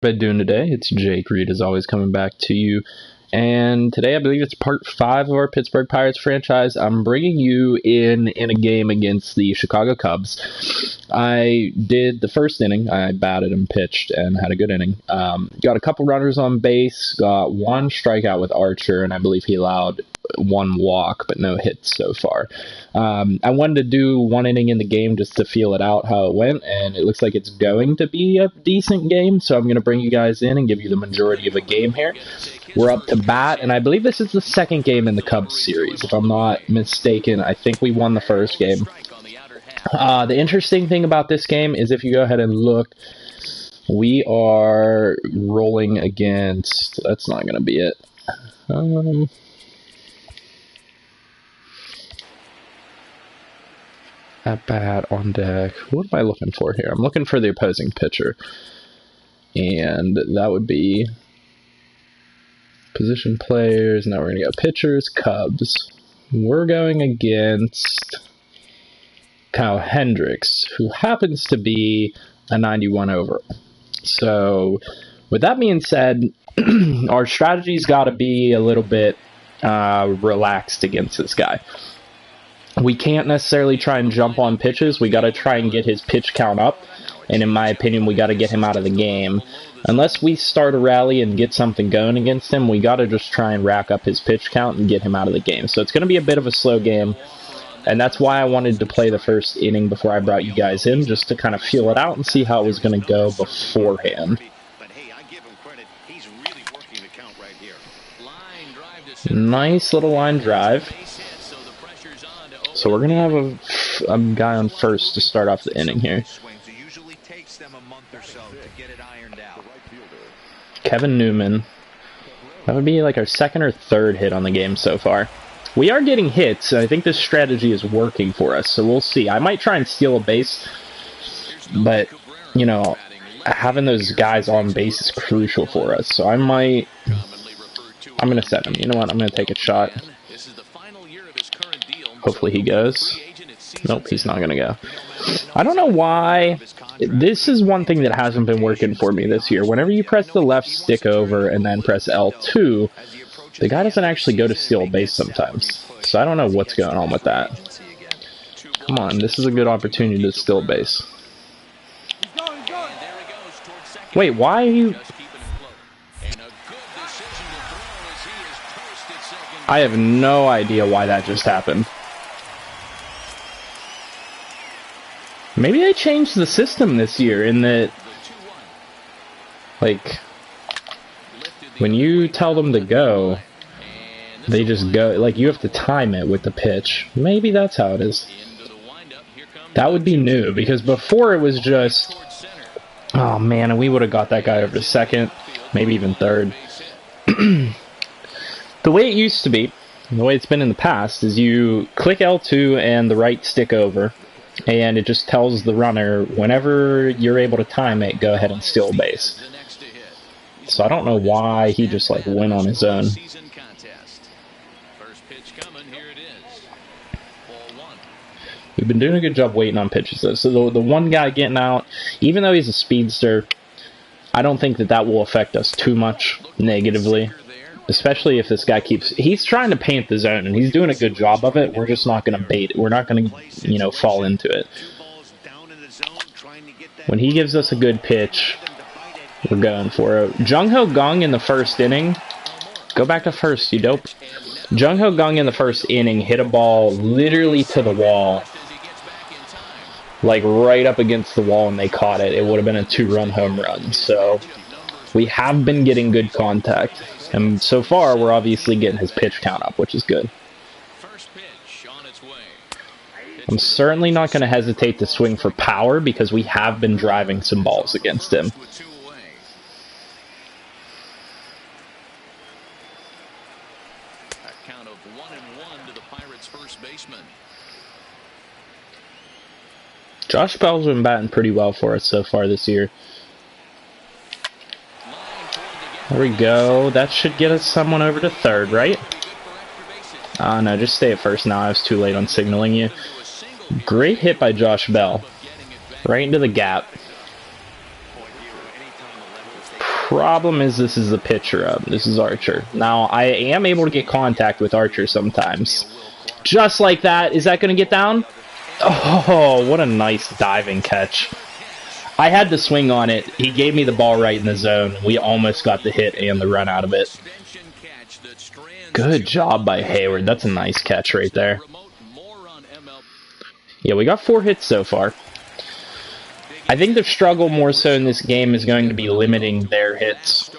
Been doing today? It's Jake Reid, as always, coming back to you. And today, I believe it's part 5 of our Pittsburgh Pirates franchise. I'm bringing you in a game against the Chicago Cubs. I did the first inning. I batted and pitched and had a good inning. Got a couple runners on base, got one strikeout with Archer, and I believe he allowed one walk, but no hits so far. I wanted to do one inning in the game just to feel it out how it went, and it looks like it's going to be a decent game, so I'm going to bring you guys in and give you the majority of a game here. We're up to bat, and I believe this is the second game in the Cubs series, if I'm not mistaken. I think we won the first game. The interesting thing about this game is if you go ahead and look, we are rolling against, that's not going to be it. At bat, on deck. What am I looking for here? I'm looking for the opposing pitcher. And that would be position players. Now we're going to go pitchers, Cubs. We're going against Kyle Hendricks, who happens to be a 91 overall. So, with that being said, our strategy's got to be a little bit relaxed against this guy. We can't necessarily try and jump on pitches. We got to try and get his pitch count up. And in my opinion, we got to get him out of the game. Unless we start a rally and get something going against him, we got to just try and rack up his pitch count and get him out of the game. So it's going to be a bit of a slow game. And that's why I wanted to play the first inning before I brought you guys in, just to kind of feel it out and see how it was going to go beforehand. Nice little line drive. So we're going to have a guy on first to start off the inning here. Kevin Newman. That would be like our second or third hit on the game so far. We are getting hits. I think this strategy is working for us, so we'll see. I might try and steal a base, but, you know, having those guys on base is crucial for us. So I'm going to set him. You know what? I'm going to take a shot. Hopefully he goes. Nope, he's not going to go. I don't know why. This is one thing that hasn't been working for me this year. Whenever you press the left stick over and then press L2, the guy doesn't actually go to steal a base sometimes. So I don't know what's going on with that. Come on, this is a good opportunity to steal a base. Wait, why are you... I have no idea why that just happened. Maybe they changed the system this year in that, like, when you tell them to go, they just go. Like, you have to time it with the pitch. Maybe that's how it is. That would be new, because before it was just, oh man, and we would have got that guy over to second, maybe even third. The way it used to be, the way it's been in the past, is you click L2 and the right stick over, and it just tells the runner, whenever you're able to time it, go ahead and steal a base. So I don't know why he just, like, went on his own. We've been doing a good job waiting on pitches, though. So the one guy getting out, even though he's a speedster, I don't think that will affect us too much negatively. Especially if this guy keeps... He's trying to paint the zone, and he's doing a good job of it. We're just not going to bait it. We're not going to, you know, fall into it. When he gives us a good pitch, we're going for it. Jung-Ho Kang in the first inning... Go back to first, you dope. Jung-Ho Kang in the first inning hit a ball literally to the wall. Like, right up against the wall, and they caught it. It would have been a 2-run home run. So, we have been getting good contact. And so far, we're obviously getting his pitch count up, which is good. I'm certainly not going to hesitate to swing for power because we have been driving some balls against him. Josh Bell's been batting pretty well for us so far this year. There we go. That should get us someone over to third, right? No, just stay at first now. I was too late on signaling you. Great hit by Josh Bell. Right into the gap. problem is this is the pitcher up. This is Archer. Now, I am able to get contact with Archer sometimes. Just like that. Is that going to get down? Oh, what a nice diving catch. I had to swing on it. He gave me the ball right in the zone. We almost got the hit and the run out of it. Good job by Hayward. That's a nice catch right there. Yeah, we got 4 hits so far. I think the struggle more so in this game is going to be limiting their hits.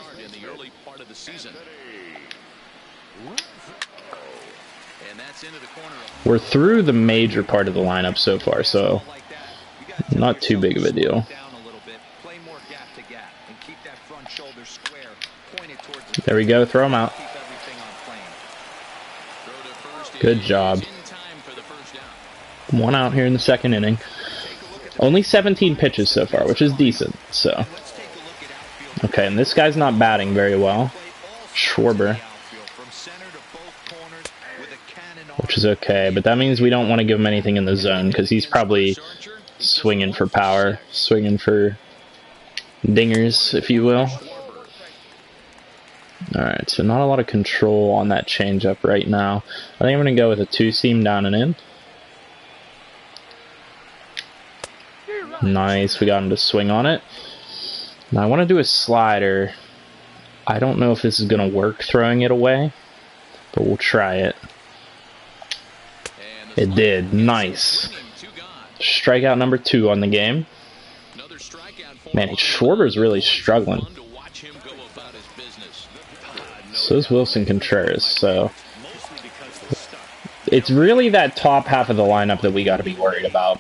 We're through the major part of the lineup so far, so not too big of a deal. There we go, throw him out. Good job. 1 out here in the 2nd inning. Only 17 pitches so far, which is decent, so. Okay, and this guy's not batting very well. Schwarber. Which is okay, but that means we don't want to give him anything in the zone, because he's probably swinging for power. Swinging for dingers, if you will. Alright, so not a lot of control on that changeup right now. I think I'm going to go with a 2-seam down and in. Nice, we got him to swing on it. Now I want to do a slider. I don't know if this is going to work throwing it away, but we'll try it. It did. Nice. Strikeout number 2 on the game. Man, Schwarber's really struggling. So is Wilson Contreras, so it's really that top half of the lineup that we got to be worried about.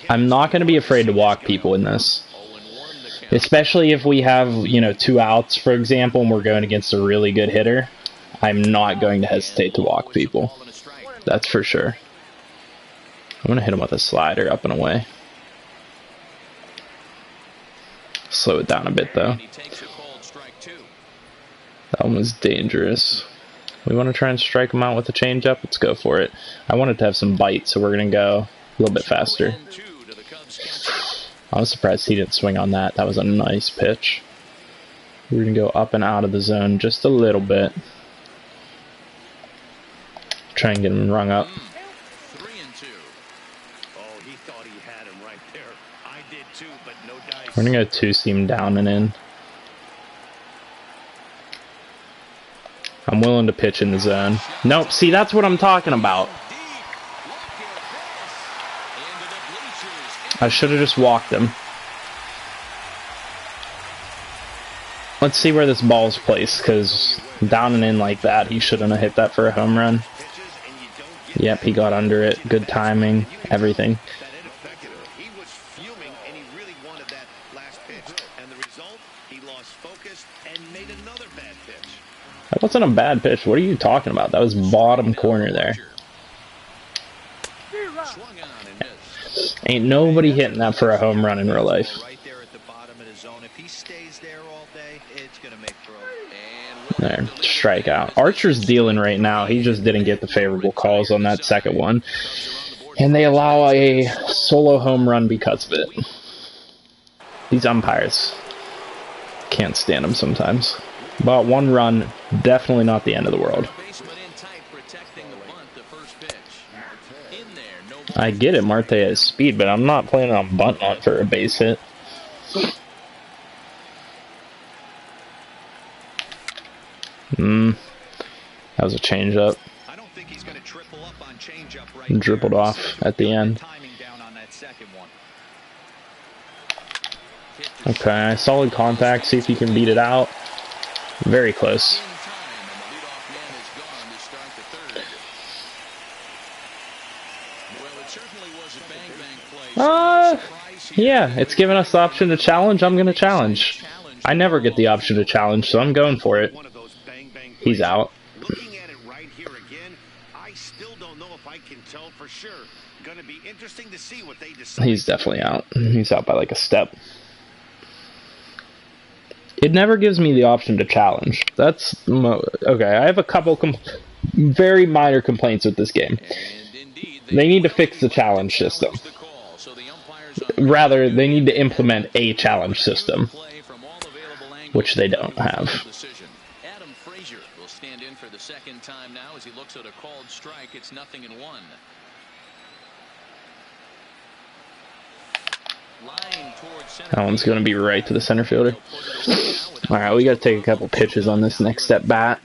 I'm not going to be afraid to walk people in this. Especially if we have, you know, 2 outs, for example, and we're going against a really good hitter. I'm not going to hesitate to walk people. That's for sure. I'm going to hit him with a slider up and away. Slow it down a bit, though. That one was dangerous. We want to try and strike him out with a changeup. Let's go for it. I wanted to have some bite, so we're going to go a little bit faster. I was surprised he didn't swing on that. That was a nice pitch. We're going to go up and out of the zone just a little bit. Try and get him rung up. We're going to go 2-seam down and in. I'm willing to pitch in the zone. Nope, see, that's what I'm talking about. I should have just walked him. Let's see where this ball's placed, because down and in like that, he shouldn't have hit that for a home run. Yep, he got under it. Good timing, everything. That wasn't a bad pitch. What are you talking about? That was bottom corner there. Ain't nobody hitting that for a home run in real life. There, strikeout. Archer's dealing right now. He just didn't get the favorable calls on that second one. And they allow a solo home run because of it. These umpires. Can't stand them sometimes. But 1 run, definitely not the end of the world. I get it, Marte has speed, but I'm not planning on bunting on for a base hit. That was a changeup. Dribbled off at the end. Okay, solid contact. See if he can beat it out. Very close. Yeah, it's giving us the option to challenge. I'm going to challenge. I never get the option to challenge, so I'm going for it. He's out. Looking at it right here again, I still don't know if I can tell for sure. Gonna be interesting to see what they decide. He's definitely out. He's out by like a step. It never gives me the option to challenge. That's okay. I have a couple very minor complaints with this game. They need to fix the challenge system. Rather, they need to implement a challenge system, which they don't have. Will stand in for the second time now as he looks at a called strike. It's 0-1. That one's going to be right to the center fielder. Alright, we got to take a couple pitches on this next at bat.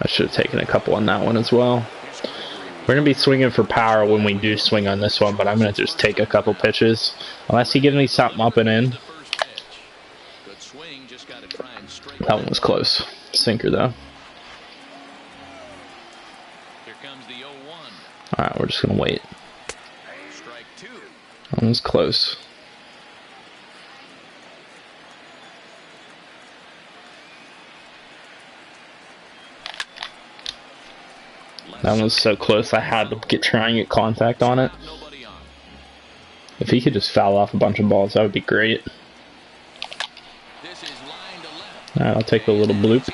I should have taken a couple on that one as well. We're going to be swinging for power when we do swing on this one, but I'm going to just take a couple pitches. Unless he gives me something up and in. That one was close. Sinker, though. Alright, we're just going to wait. That one's close. That one was so close, I had to try and get contact on it. If he could just foul off a bunch of balls, that would be great. Alright, I'll take a little bloop.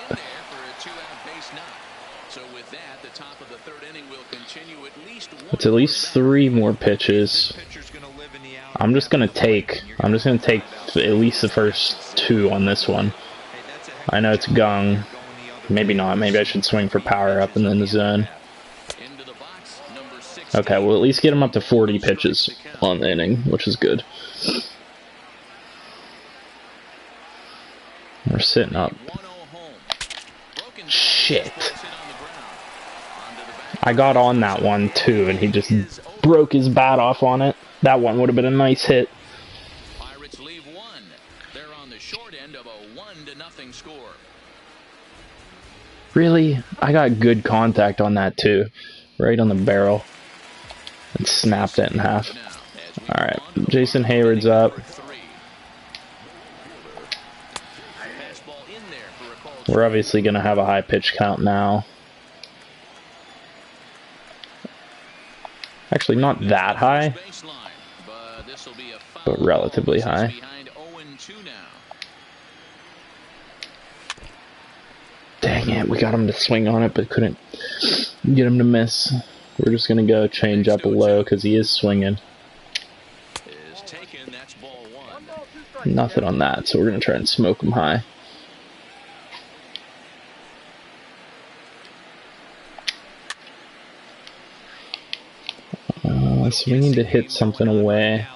It's at least 3 more pitches. I'm just gonna take at least the first 2 on this one. I know it's gung. Maybe not. Maybe I should swing for power up and then the zone. Okay, we'll at least get him up to 40 pitches on the inning, which is good. We're sitting up. Shit. I got on that one too, and he just broke his bat off on it. That one would have been a nice hit. Pirates leave 1. They're on the short end of a 1-0 score. Really? I got good contact on that too. Right on the barrel. And snapped it in half. Alright, Jason Hayward's up. We're obviously going to have a high pitch count now. Actually, not that high, but relatively high. Dang it, we got him to swing on it, but couldn't get him to miss. We're just going to go change up low because he is swinging. Nothing on that, so we're going to try and smoke him high. So we need to hit something away.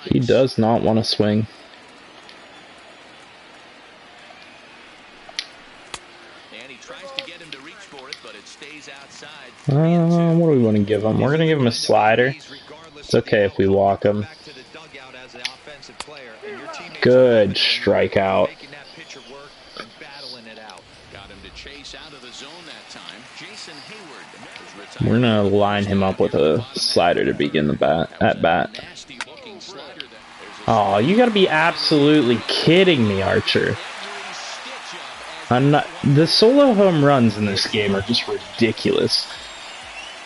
He does not want to swing. What do we want to give him? We're going to give him a slider. It's okay if we walk him. Good strikeout. We're going to line him up with a slider to begin the at bat. Oh, you got to be absolutely kidding me, Archer. I'm not. The solo home runs in this game are just ridiculous.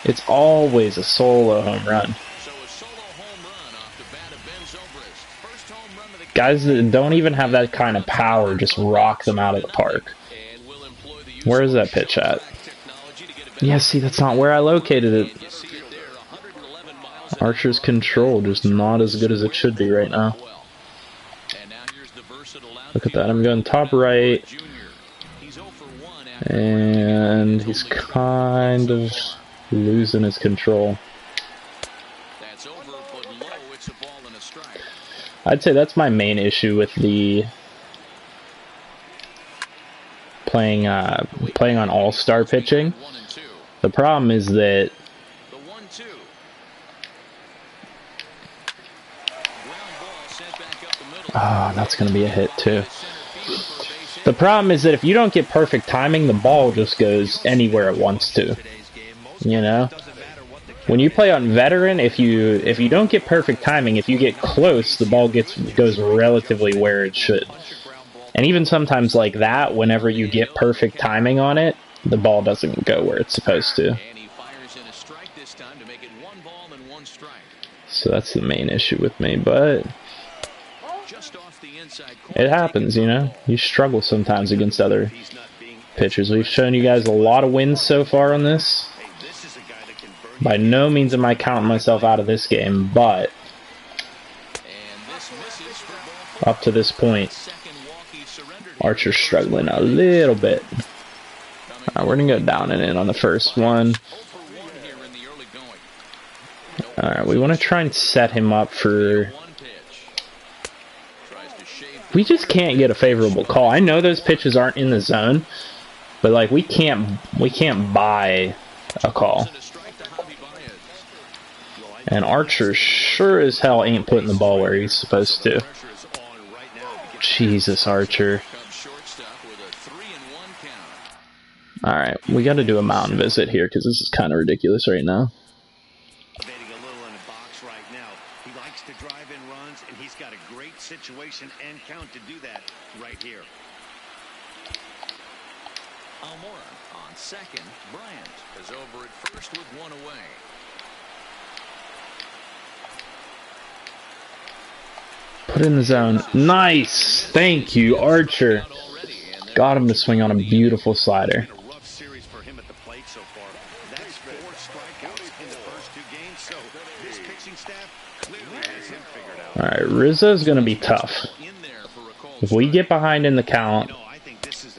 It's always a solo home run. Guys that don't even have that kind of power just rock them out of the park. Where is that pitch at? Yeah, see, that's not where I located it. Archer's control just not as good as it should be right now. Look at that, I'm going top right. And he's kind of losing his control. I'd say that's my main issue with the playing on all-star pitching. The problem is that that's going to be a hit too. The problem is that if you don't get perfect timing, the ball just goes anywhere it wants to. You know? When you play on veteran, if you don't get perfect timing, if you get close, the ball goes relatively where it should. And even sometimes like that, whenever you get perfect timing on it, the ball doesn't go where it's supposed to. So that's the main issue with me, but it happens, you know? You struggle sometimes against other pitchers. We've shown you guys a lot of wins so far on this. By no means am I counting myself out of this game, but up to this point, Archer's struggling a little bit. Alright, we're going to go down and in on the first one. Alright, we want to try and set him up for... We just can't get a favorable call. I know those pitches aren't in the zone, but like we can't buy a call. And Archer sure as hell ain't putting the ball where he's supposed to. Jesus, Archer. Alright, we got to do a mound visit here because this is kind of ridiculous right now. Situation and count to do that right here. Almora on second. Bryant is over at first with one away. Put in the zone. Nice. Thank you, Archer. Got him to swing on a beautiful slider. Alright, Rizzo's going to be tough. If we get behind in the count,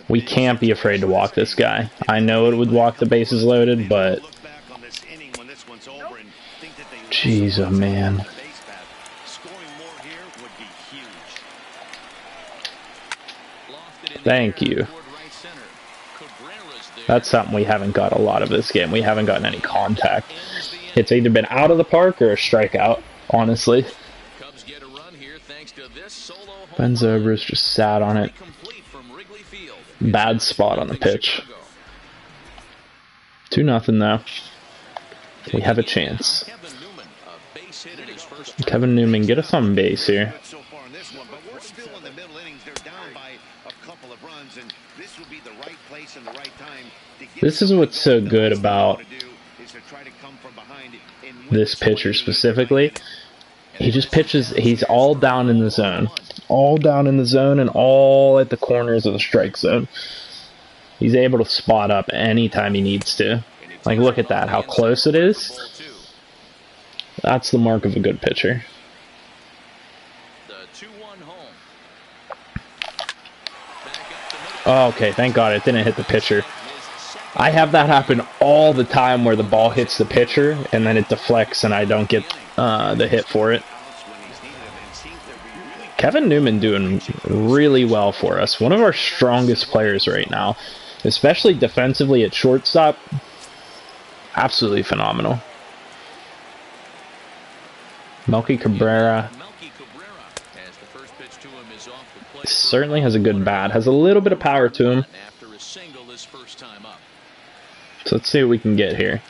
we can't be afraid to walk this guy. I know it would walk the bases loaded, but... Jeez, oh man. Thank you. That's something we haven't got a lot of this game. We haven't gotten any contact. It's either been out of the park or a strikeout, honestly. Ben Zobrist just sat on it. Bad spot on the pitch. 2-0 though. We have a chance. Kevin Newman, get us on base here. This is what's so good about this pitcher specifically. He just pitches, he's all down in the zone. All down in the zone and all at the corners of the strike zone. He's able to spot up anytime he needs to. Like, look at that, how close it is. That's the mark of a good pitcher. Oh, okay, thank God it didn't hit the pitcher. I have that happen all the time where the ball hits the pitcher and then it deflects and I don't get the hit for it. Kevin Newman doing really well for us. One of our strongest players right now, especially defensively at shortstop. Absolutely phenomenal. Melky Cabrera certainly has a good bat. Has a little bit of power to him. So let's see what we can get here.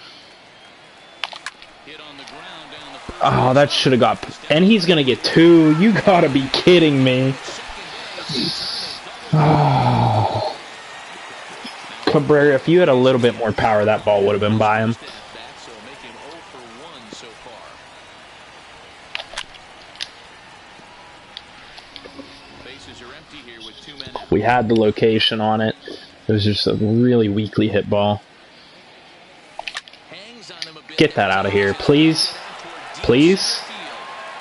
Oh, that should have got... And he's going to get 2. You got to be kidding me. Oh. Cabrera, if you had a little bit more power, that ball would have been by him. We had the location on it. It was just a really weakly hit ball. Get that out of here, please. Please?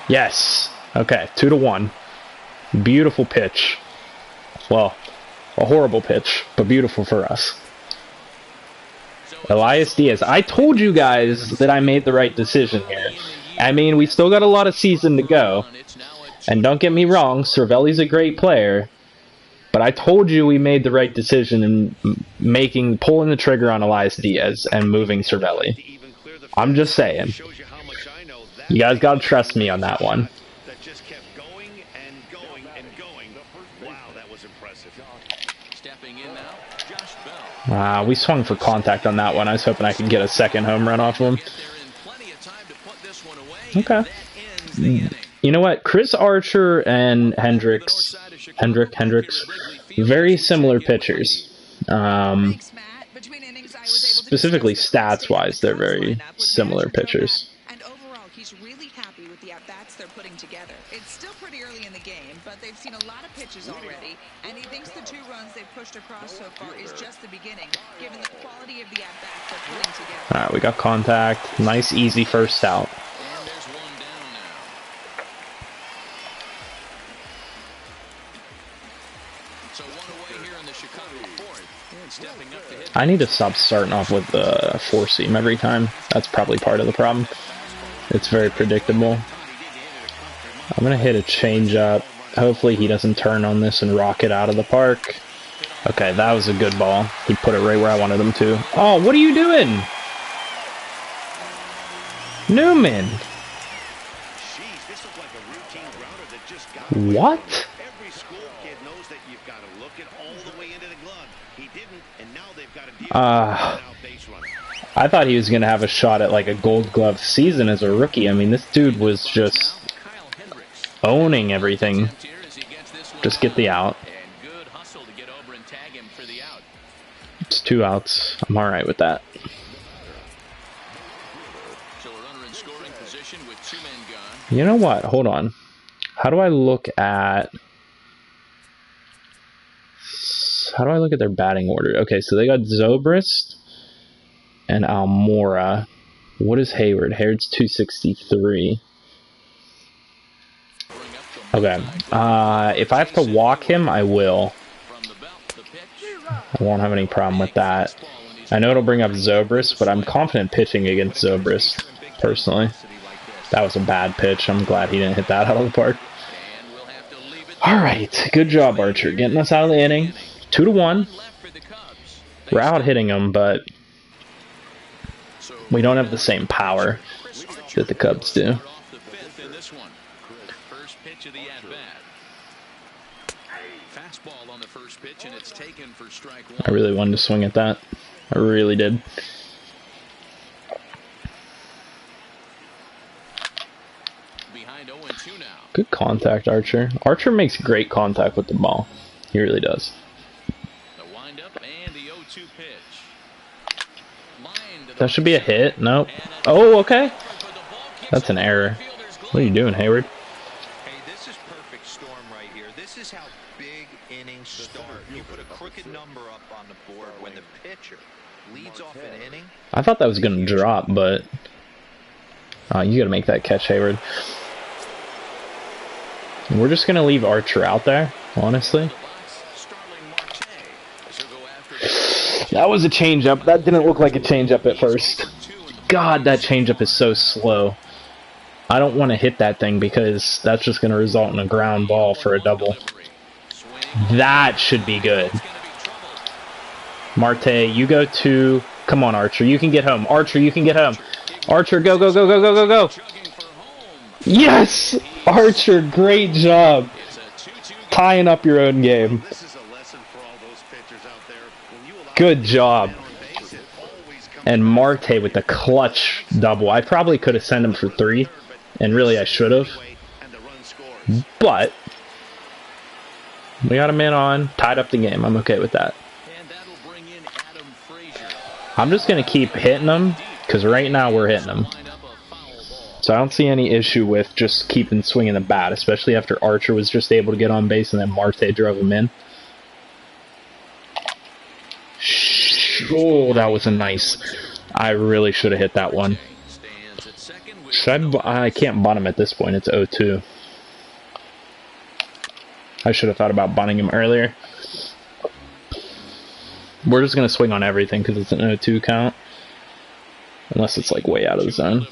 Yes. Okay, 2-1. Beautiful pitch. Well, a horrible pitch, but beautiful for us. Elias Diaz. I told you guys that I made the right decision here. I mean, we still got a lot of season to go. And don't get me wrong, Cervelli's a great player. But I told you we made the right decision in pulling the trigger on Elias Diaz and moving Cervelli. I'm just saying. You guys got to trust me on that one. Wow, we swung for contact on that one. I was hoping I could get a second home run off of him. Okay. You know what? Chris Archer and Hendricks, very similar pitchers. Specifically stats-wise, they're very similar pitchers. And overall, he's really happy with the at-bats they're putting together. It's still pretty early in the game, but but they've seen a lot of pitches already, and he thinks the 2 runs they've pushed across so far is just the beginning, given the quality of the at-bats they're putting together. All right, we got contact. Nice, easy first out. And there's 1 down now. So 1 away here in the Chicago 4th. And stepping up to hit. I need to stop starting off with the 4-seam every time. That's probably part of the problem. It's very predictable. I'm going to hit a changeup. Hopefully he doesn't turn on this and rock it out of the park. Okay, that was a good ball. He put it right where I wanted him to. Oh, what are you doing? Newman. What? Every school kid knows that you've got to look it all the way into the glove. He didn't, and now they've got to deal with an base runner. I thought he was going to have a shot at like a gold glove season as a rookie. I mean, this dude was just owning everything. Just get the out. It's 2 outs. I'm all right with that. You know what? Hold on. How do I look at their batting order? Okay, so they got Zobrist and Almora. What is Hayward? Hayward's 263. Okay. If I have to walk him, I will. I won't have any problem with that. I know it'll bring up Zobrist, but I'm confident pitching against Zobrist, personally. That was a bad pitch. I'm glad he didn't hit that out of the park. Alright, good job, Archer. Getting us out of the inning. 2-1. We're out hitting them, but we don't have the same power that the Cubs do. I really wanted to swing at that. I really did. Good contact, Archer. Archer makes great contact with the ball. He really does. That should be a hit. Nope. Oh, okay. That's an error. What are you doing, Hayward? Hey, this is perfect storm right here. This is how big innings start. You put a crooked number up on the board when the pitcher leads off an inning. I thought that was going to drop, but you got to make that catch, Hayward. We're just going to leave Archer out there, honestly. That was a changeup. That didn't look like a changeup at first. God, that changeup is so slow. I don't want to hit that thing because that's just going to result in a ground ball for a double. That should be good. Marte, you go to... Come on, Archer. You can get home. Archer, you can get home. Archer, go, go, go, go, go, go, go. Yes! Archer, great job. Tying up your own game. Good job. And Marte with the clutch double. I probably could have sent him for 3. And really, I should have. But we got a man on. Tied up the game. I'm okay with that. I'm just going to keep hitting them. Because right now, we're hitting them. So I don't see any issue with just keeping swinging the bat. Especially after Archer was just able to get on base. And then Marte drove him in. Oh, that was a nice. I really should have hit that one. I can't bunt him at this point. It's 0-2. I should have thought about bunting him earlier. We're just going to swing on everything because it's an 0-2 count. Unless it's like way out of the zone.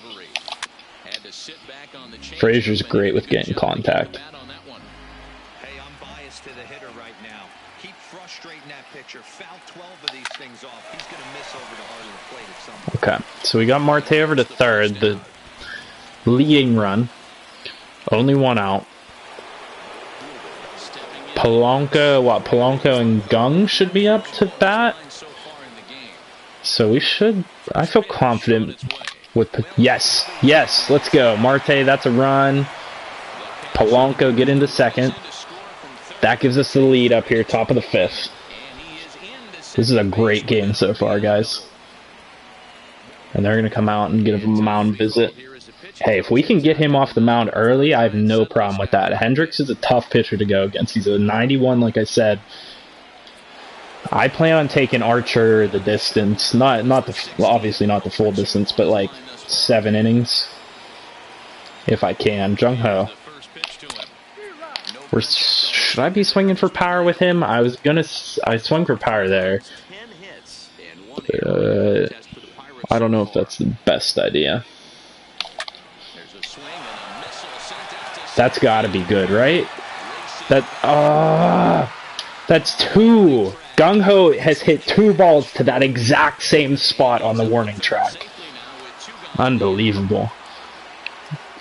Frazier's great with getting contact. Hey, I'm biased to the hitter right now. Keep frustrating that pitcher. Foul 12 of these things off. He's going to miss over the heart of the plate at some point. Okay, so we got Marte over to third. The leading run. Only 1 out. Polanco and Gung should be up to bat. So we should... I feel confident with... Yes, yes, let's go. Marte, that's a run. Polanco, get into second. That gives us the lead up here, top of the 5th. This is a great game so far, guys. And they're going to come out and give him a mound visit. Hey, if we can get him off the mound early, I have no problem with that. Hendricks is a tough pitcher to go against. He's a 91, like I said. I plan on taking Archer the distance, obviously not the full distance, but like 7 innings, if I can. Jung Ho. Should I be swinging for power with him? I swung for power there. I don't know if that's the best idea. That's got to be good, right? That's 2. Gung Ho has hit 2 balls to that exact same spot on the warning track. Unbelievable.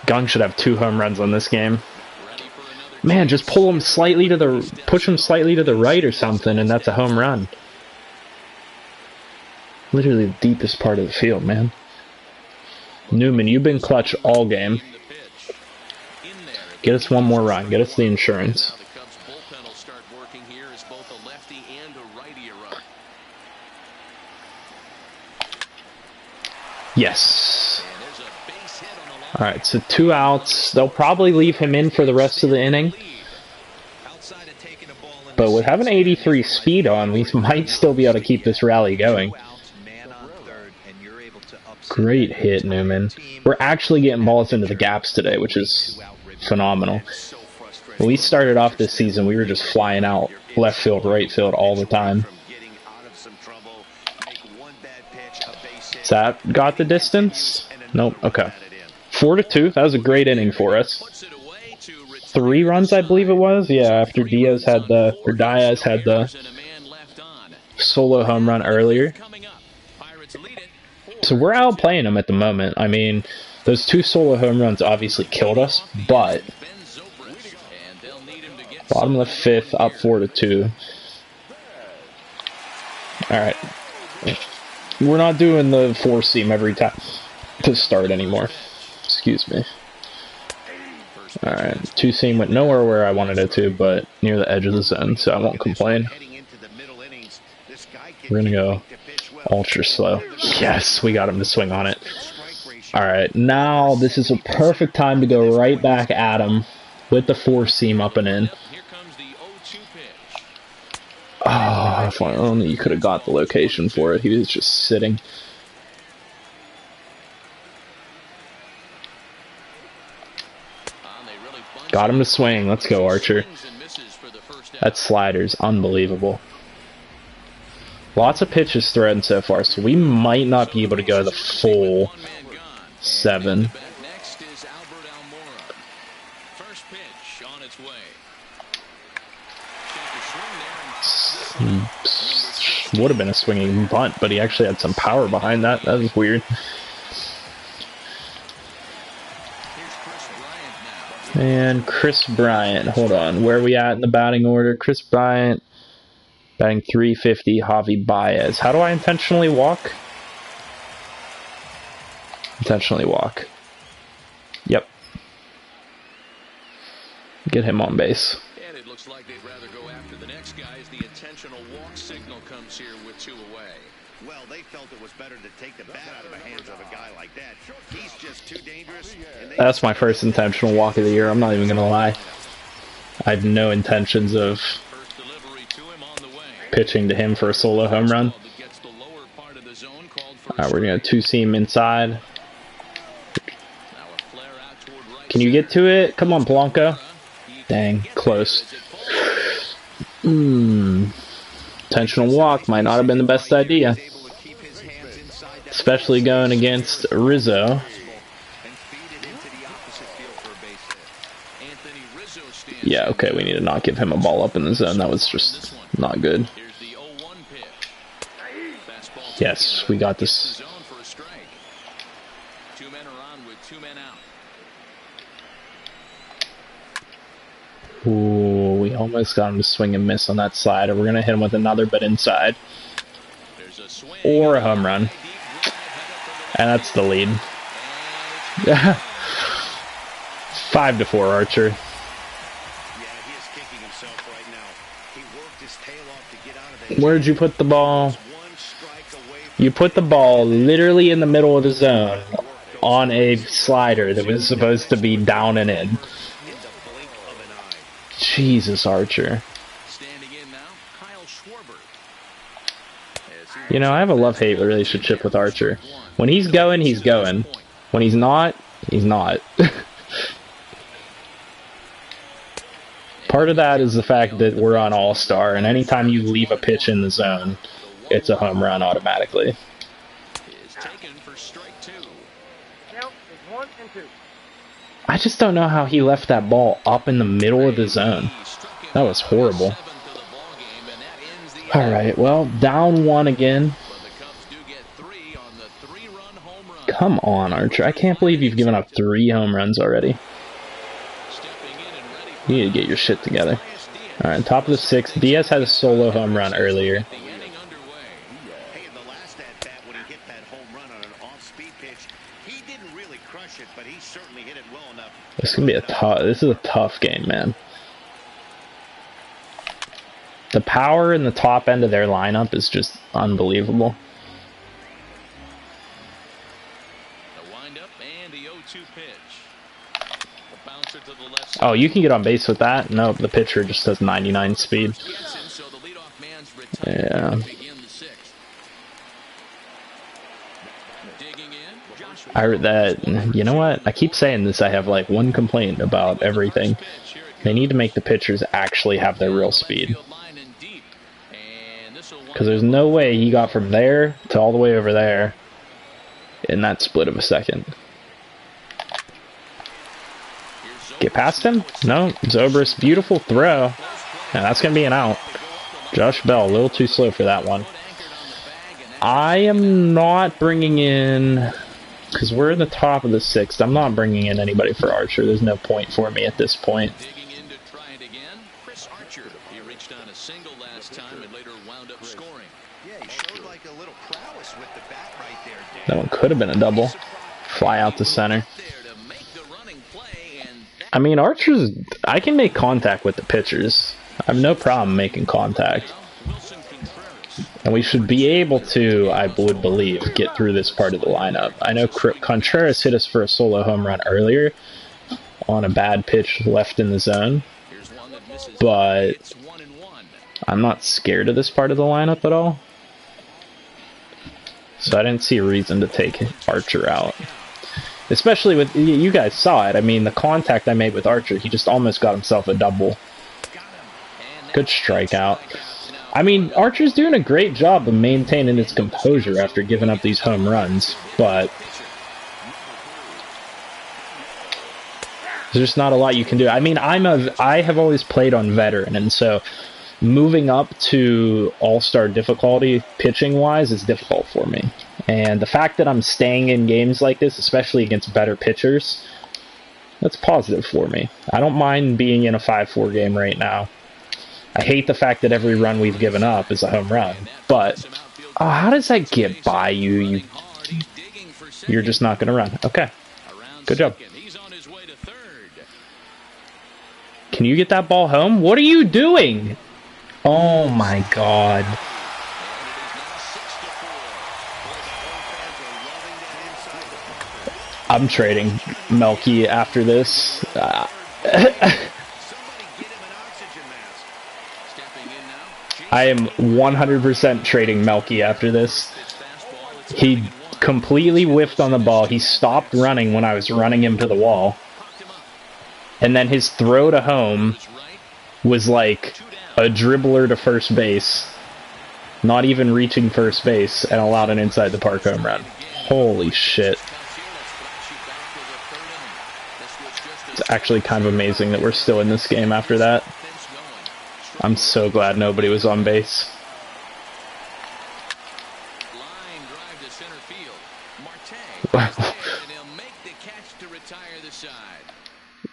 Gung should have 2 home runs on this game. Man, just push him slightly to the right or something, and that's a home run. Literally the deepest part of the field, man. Newman, you've been clutch all game. Get us one more run. Get us the insurance. Yes. Alright, so 2 outs. They'll probably leave him in for the rest of the inning. But with having 83 speed on, we might still be able to keep this rally going. Great hit, Newman. We're actually getting balls into the gaps today, which is phenomenal. When we started off this season, we were just flying out left field, right field all the time. Has that got the distance? Nope. Okay. 4-2. That was a great inning for us. 3 runs, I believe it was. Yeah, after Diaz had the solo home run earlier. So we're outplaying them at the moment. I mean, those 2 solo home runs obviously killed us, but bottom of the 5th, up 4-2. All right. We're not doing the 4-seam every time to start anymore. Excuse me. Alright, 2-seam went nowhere where I wanted it to, but near the edge of the zone, so I won't complain. We're gonna go ultra slow. Yes, we got him to swing on it. Alright, now this is a perfect time to go right back at him with the 4-seam up and in. Oh, if only you could have got the location for it. He was just sitting. Got him to swing. Let's go, Archer. That slider's unbelievable. Lots of pitches threatened so far, so we might not be able to go the full 7. Would have been a swinging bunt, but he actually had some power behind that. That was weird. And Chris Bryant, hold on, where are we at in the batting order? Chris Bryant, batting 350, Javi Baez. How do I intentionally walk? Intentionally walk. Yep. Get him on base. And it looks like they'd rather go after the next guy as the intentional walk signal comes here with 2 away. Well, they felt it was better to take the bat out of the hands of a guy like that. He's just too dangerous. That's my first intentional walk of the year. I'm not even going to lie. I have no intentions of pitching to him for a solo home run. Alright, we're going to 2-seam inside. Can you get to it? Come on, Blanco. Dang, close. Intentional walk might not have been the best idea. Especially going against Rizzo. Yeah, okay, we need to not give him a ball up in the zone. That was just not good. Yes, we got this. Ooh, we almost got him to swing and miss on that slider. We're going to hit him with another but inside. Or a home run. And that's the lead. 5-4, Archer. Where'd you put the ball? You put the ball literally in the middle of the zone. on a slider that was supposed to be down and in. Jesus, Archer. You know, I have a love-hate relationship with Archer. When he's going, he's going. When he's not, he's not. Part of that is the fact that we're on All-Star, and anytime you leave a pitch in the zone, it's a home run automatically. I just don't know how he left that ball up in the middle of the zone. That was horrible. Alright, well, down 1 again. Come on, Archer. I can't believe you've given up 3 home runs already. You need to get your shit together. Alright, top of the 6th. Diaz had a solo home run earlier. This is gonna be this is a tough game, man. The power in the top end of their lineup is just unbelievable. Oh, you can get on base with that? Nope, the pitcher just has 99 speed. Yeah. I heard that, you know what? I keep saying this, I have like one complaint about everything. They need to make the pitchers actually have their real speed. Because there's no way he got from there to all the way over there in that split of a second. Get past him? No. Zobrist, beautiful throw. And that's going to be an out. Josh Bell, a little too slow for that one. I am not bringing in... Because we're in the top of the 6th. I'm not bringing in anybody for Archer. There's no point for me at this point. That one could have been a double. Fly out to center. I mean, Archer's... I can make contact with the pitchers. I have no problem making contact. And we should be able to, I would believe, get through this part of the lineup. I know Contreras hit us for a solo home run earlier on a bad pitch left in the zone. But I'm not scared of this part of the lineup at all. So I didn't see a reason to take Archer out. Especially with, you guys saw it, I mean, the contact I made with Archer, he just almost got himself a double. Good strikeout. I mean, Archer's doing a great job of maintaining his composure after giving up these home runs, but there's just not a lot you can do. I mean, I have always played on veteran, and so moving up to all-star difficulty pitching-wise is difficult for me. And the fact that I'm staying in games like this, especially against better pitchers, that's positive for me. I don't mind being in a 5-4 game right now. I hate the fact that every run we've given up is a home run, but oh, how does that get by you? You're just not going to run. Okay, good job. Can you get that ball home? What are you doing? Oh my God. I'm trading Melky after this. I am 100% trading Melky after this. He completely whiffed on the ball. He stopped running when I was running him to the wall. And then his throw to home was like a dribbler to first base, not even reaching first base, and allowed an inside the park home run. Holy shit. It's actually kind of amazing that we're still in this game after that. I'm so glad nobody was on base.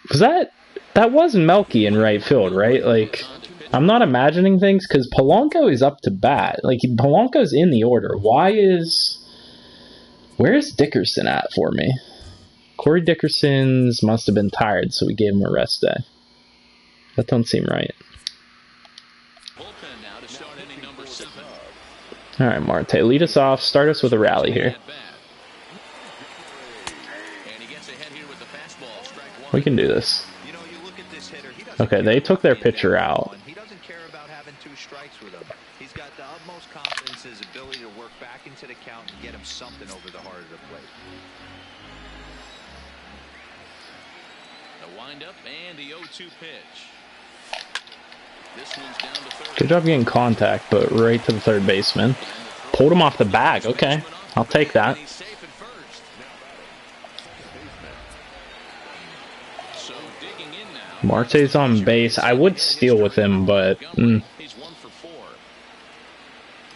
Was that wasn't Melky in right field, right? Like, I'm not imagining things because Polanco is up to bat. Like, Polanco's in the order. Where's Dickerson at for me? Corey Dickerson's must have been tired, so we gave him a rest day. That don't seem right. Alright, Marte, lead us off. Start us with a rally here. We can do this. You know, you look at this hitter, he doesn't Okay, care they took about their being pitcher down out. one. He doesn't care about having 2 strikes with him. He's got the utmost confidence in his ability to work back into the count and get him something over the heart of the plate. The windup and the 0-2 pitch. This one's down to third. Good job getting contact, but right to the third baseman. Pulled him off the bag. Okay, I'll take that. He's safe at first. So digging in now. Marte's on base. I would steal with him, but He's 1 for 4.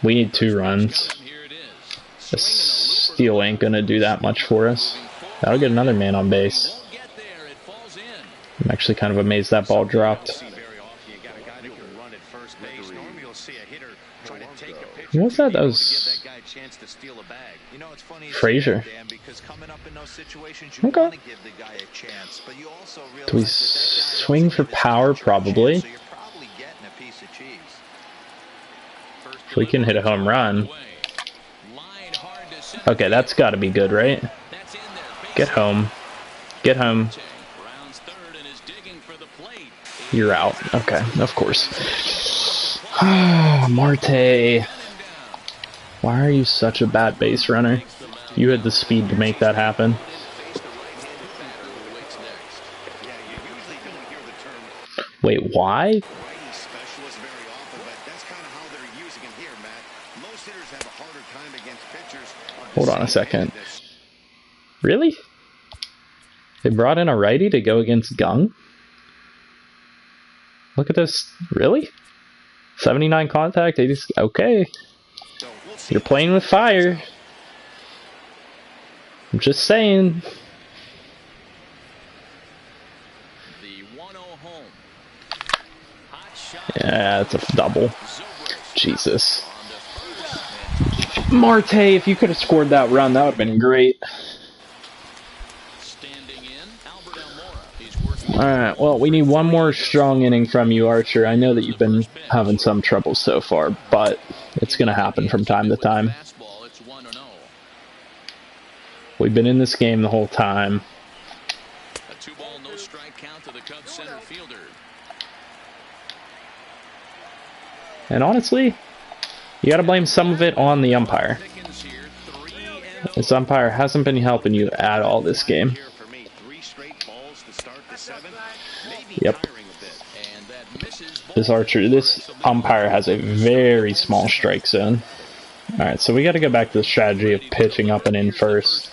we need 2 runs. Here it is. A steal ain't gonna do that much for us. That'll get another man on base. Won't get there. It falls in. I'm actually kind of amazed that ball dropped. What was that? That was Frazier. Okay. Do we swing for power? Probably. If we can hit a home run. Okay, that's got to be good, right? Get home. Get home. You're out. Okay, of course. Marte. Why are you such a bad base runner? You had the speed to make that happen. Wait, why? Hold on a second. Really? They brought in a righty to go against Gung? Look at this. Really? 79 contact, 80. Okay. You're playing with fire. I'm just saying. Yeah, it's a double. Jesus. Marte, if you could have scored that run, that would have been great. Alright, well, we need one more strong inning from you, Archer. I know that you've been having some trouble so far, but it's going to happen from time to time. We've been in this game the whole time. A 2-ball, no strike count to the Cubs center fielder. And honestly, you got to blame some of it on the umpire. This umpire hasn't been helping you at all this game. Yep. This umpire has a very small strike zone. Alright, so we got to go back to the strategy of pitching up and in first.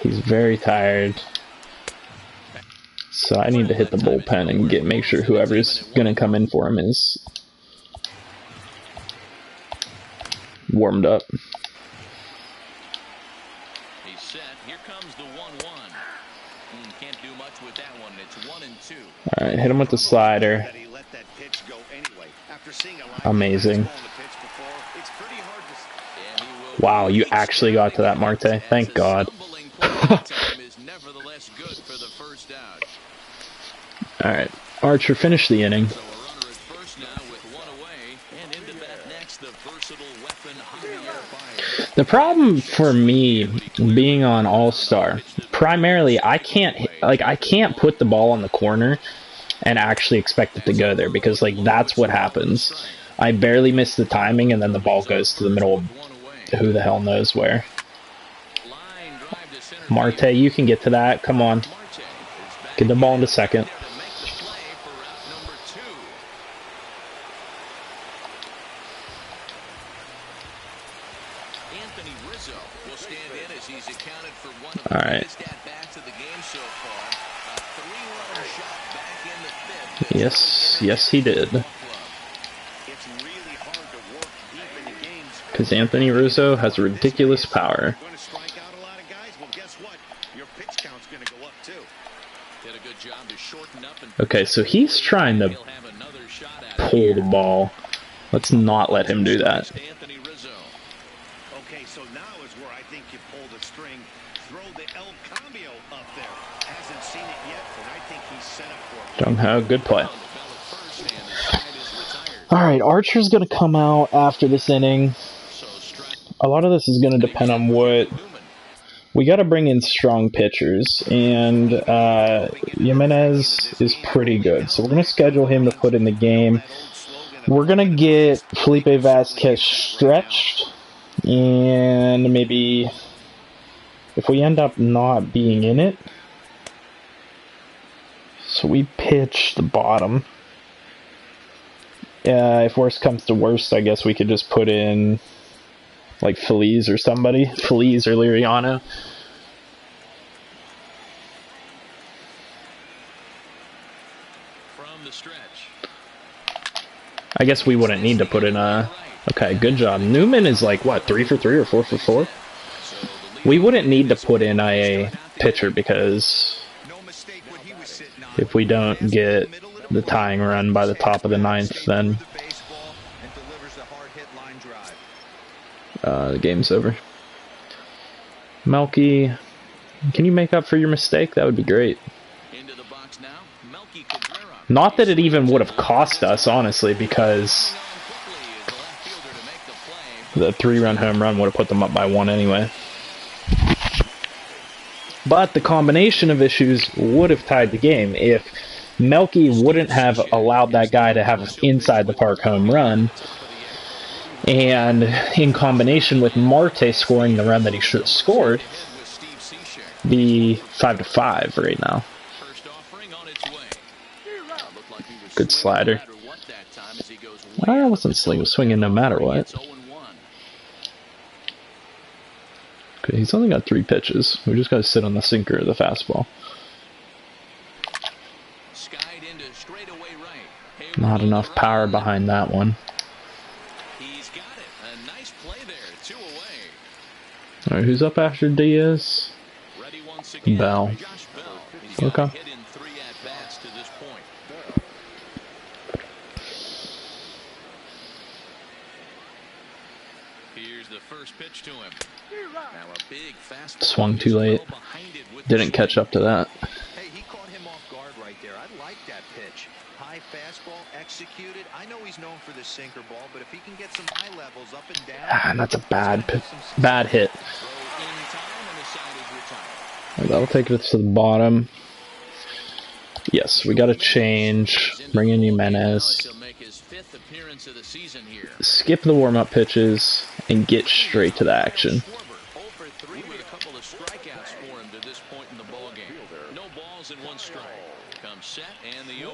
He's very tired. So I need to hit the bullpen and make sure whoever's going to come in for him is warmed up. He's set. Here comes the 1-1. Can't do much with that one. It's 1-2. Alright, hit him with the slider. Amazing. Wow, you actually got to that, Marte. Thank God. Alright, Archer, finish the inning. The problem for me being on All-Star, primarily I can't put the ball on the corner and actually expect it to go there, because that's what happens. I barely miss the timing and then the ball goes to the middle of who the hell knows where. Marte, you can get to that. Come on. Get the ball into second. Alright. Yes, he did. Because Anthony Rizzo has ridiculous power. Okay, so he's trying to pull the ball. Let's not let him do that. Okay, so now is where I think you pull the string. Throw the El Cambio up there. Hasn't seen it yet, and I think he's set up for it. Jung Ho, good play. Alright, Archer's going to come out after this inning. A lot of this is going to depend on what We got to bring in strong pitchers, and Jimenez is pretty good. So we're going to schedule him to put in the game. We're going to get Felipe Vasquez stretched, and maybe if we end up not being in it, so we pitch the bottom. If worst comes to worst, I guess we could just put in like Feliz or somebody. Feliz or Liriano. From the stretch. I guess we wouldn't need to put in a... Okay, good job. Newman is like, what, 3 for 3 or 4 for 4? We wouldn't need to put in a pitcher because if we don't get the tying run by the top of the 9th, then the game's over. Melky, can you make up for your mistake? That would be great. Not that it even would have cost us, honestly, because the 3-run home run would have put them up by 1 anyway. But the combination of issues would have tied the game if Melky wouldn't have allowed that guy to have an inside the park home run, and in combination with Marte scoring the run that he should have scored, be 5-5 right now. Good slider. I wasn't swinging no matter what. Okay, he's only got 3 pitches. We just got to sit on the sinker of the fastball. Not enough power behind that one. Alright, who's up after Diaz? Bell. Okay. Here's the first pitch to him. Now a big fastball. Swung too late. Didn't catch up to that. Hey, he caught him off guard right there. I like that pitch. High fastball executed. I know he's known for the sinker ball, but if he can get some high levels up and down. And that's a bad hit. That'll take it to the bottom. Yes, we got to change. Bring in Jimenez. Skip the warm-up pitches and get straight to the action. No balls in 1 strike. Comes set and the 0-1.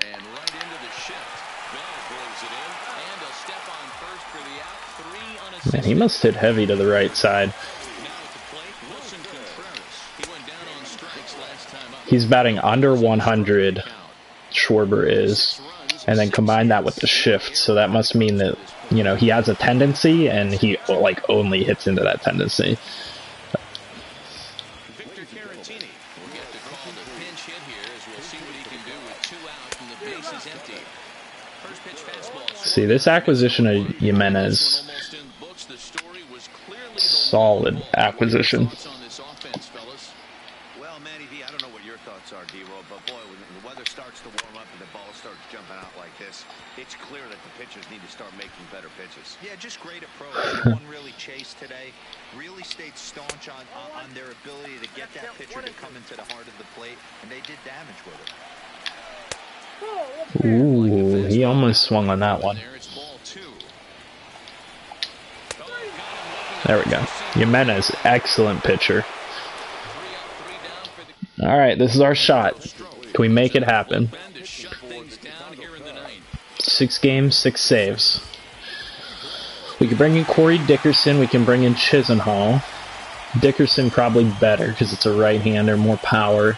And right into the shift. Bell blows it in. And a step on first for the out. 3 unassisted. Man, he must hit heavy to the right side. He's batting under 100, Schwarber is, and then combine that with the shift, so that must mean that, you know, he has a tendency, and he, like, only hits into that tendency. See, this acquisition of Jimenez, solid acquisition. It's clear that the pitchers need to start making better pitches. Yeah, just great approach. No one really chased today. Really stayed staunch on their ability to get that pitcher to come into the heart of the plate, and they did damage with it. Ooh, he almost swung on that one. There we go. Jimenez, excellent pitcher. Alright, this is our shot. Can we make it happen? 6 games, 6 saves. We can bring in Corey Dickerson. We can bring in Chisenhall. Dickerson probably better because it's a right-hander, more power.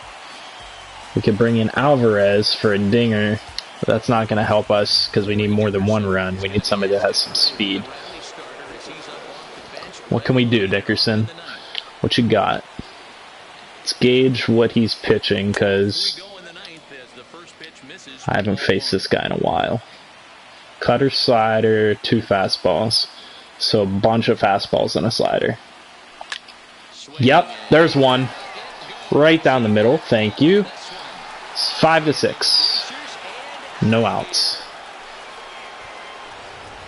We could bring in Alvarez for a dinger. But that's not going to help us because we need more than 1 run. We need somebody that has some speed. What can we do, Dickerson? What you got? Let's gauge what he's pitching because I haven't faced this guy in a while. Cutter, slider, 2 fastballs. So a bunch of fastballs and a slider. Yep, there's 1. Right down the middle, thank you. It's 5-6. No outs.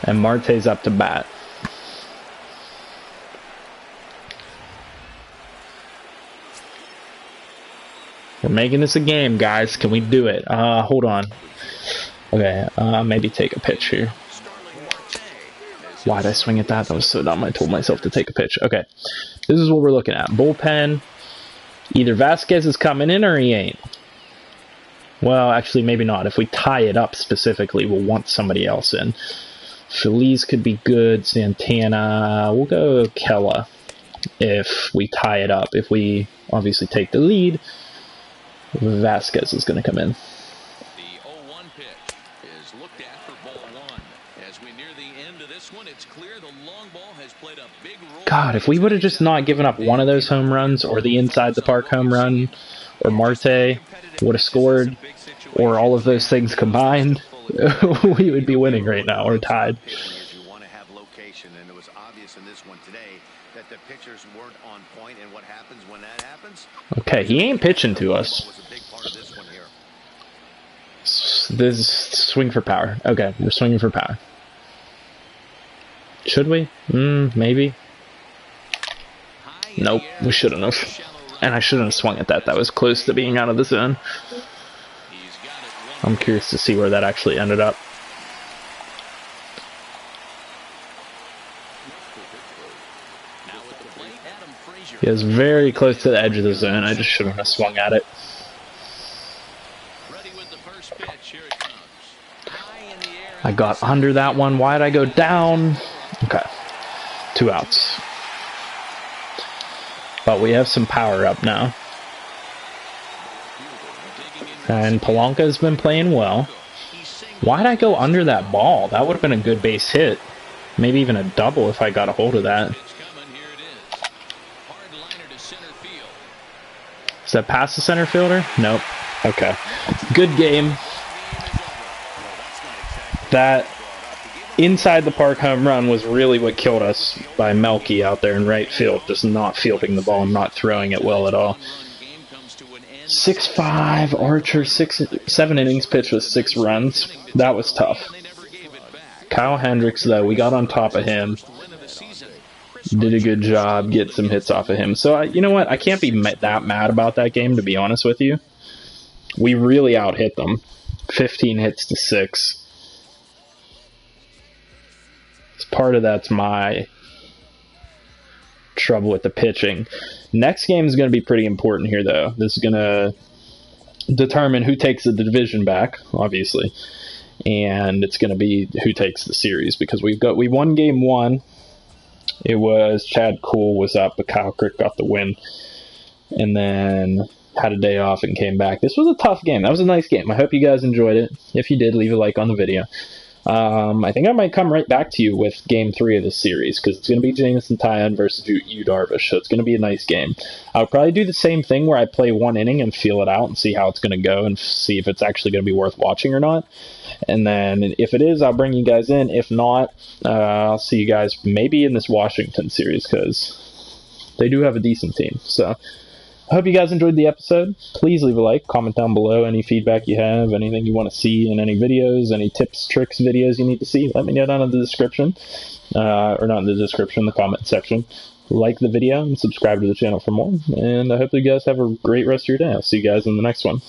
And Marte's up to bat. We're making this a game, guys. Can we do it? Hold on. Okay, maybe take a pitch here. Why'd I swing at that? That was so dumb. I told myself to take a pitch. Okay, this is what we're looking at. Bullpen. Either Vasquez is coming in or he ain't. Well, actually, maybe not. If we tie it up specifically, we'll want somebody else in. Feliz could be good. Santana. We'll go Kella if we tie it up. If we obviously take the lead, Vasquez is going to come in. The 0-1 pitch is looked at for ball one. As we near the end of this one, it's clear the long ball has played a big role. God, if we would have just not given up one of those home runs, or the inside the park home run, or Marte would have scored, or all of those things combined, we would be winning right now, or tied. You want to have location, and it was obvious in this one today that the pitchers weren't on point, and what happens when that happens? Okay, he ain't pitching to us. Was a big part of this one here. This is swing for power. Okay, we're swinging for power. Should we? Maybe. Nope, we shouldn't have. And I shouldn't have swung at that. That was close to being out of the zone. I'm curious to see where that actually ended up. He was very close to the edge of the zone. I just shouldn't have swung at it. I got under that one. Why'd I go down? Okay. 2 outs. But we have some power up now. And Polanca's been playing well. Why'd I go under that ball? That would have been a good base hit. Maybe even a double if I got a hold of that. Is that past the center fielder? Nope. Okay. Good game. That inside the park home run was really what killed us by Melky out there in right field, just not fielding the ball and not throwing it well at all. 6-5, Archer, 7 innings pitched with 6 runs. That was tough. Kyle Hendricks, though, we got on top of him. Did a good job, get some hits off of him. So, you know what? I can't be that mad about that game, to be honest with you. We really out-hit them. 15 hits to 6. Part of that's my trouble with the pitching. Next game is going to be pretty important here, though. This is going to determine who takes the division back, obviously, and it's going to be who takes the series, because we won game 1. It was Chad Kuhl was up, but Kyle Crick got the win, and then had a day off and came back. This was a tough game. That was a nice game. I hope you guys enjoyed it. If you did, leave a like on the video. I think I might come right back to you with Game 3 of this series, because it's going to be Jameson Taillon versus Yu Darvish, so it's going to be a nice game. I'll probably do the same thing where I play 1 inning and feel it out and see how it's going to go and see if it's actually going to be worth watching or not. And then if it is, I'll bring you guys in. If not, I'll see you guys maybe in this Washington series, because they do have a decent team. So I hope you guys enjoyed the episode. Please leave a like, comment down below any feedback you have, anything you want to see in any videos, any tips, tricks, videos you need to see. Let me know down in the description, or not in the description, the comment section. Like the video and subscribe to the channel for more. And I hope you guys have a great rest of your day. I'll see you guys in the next one.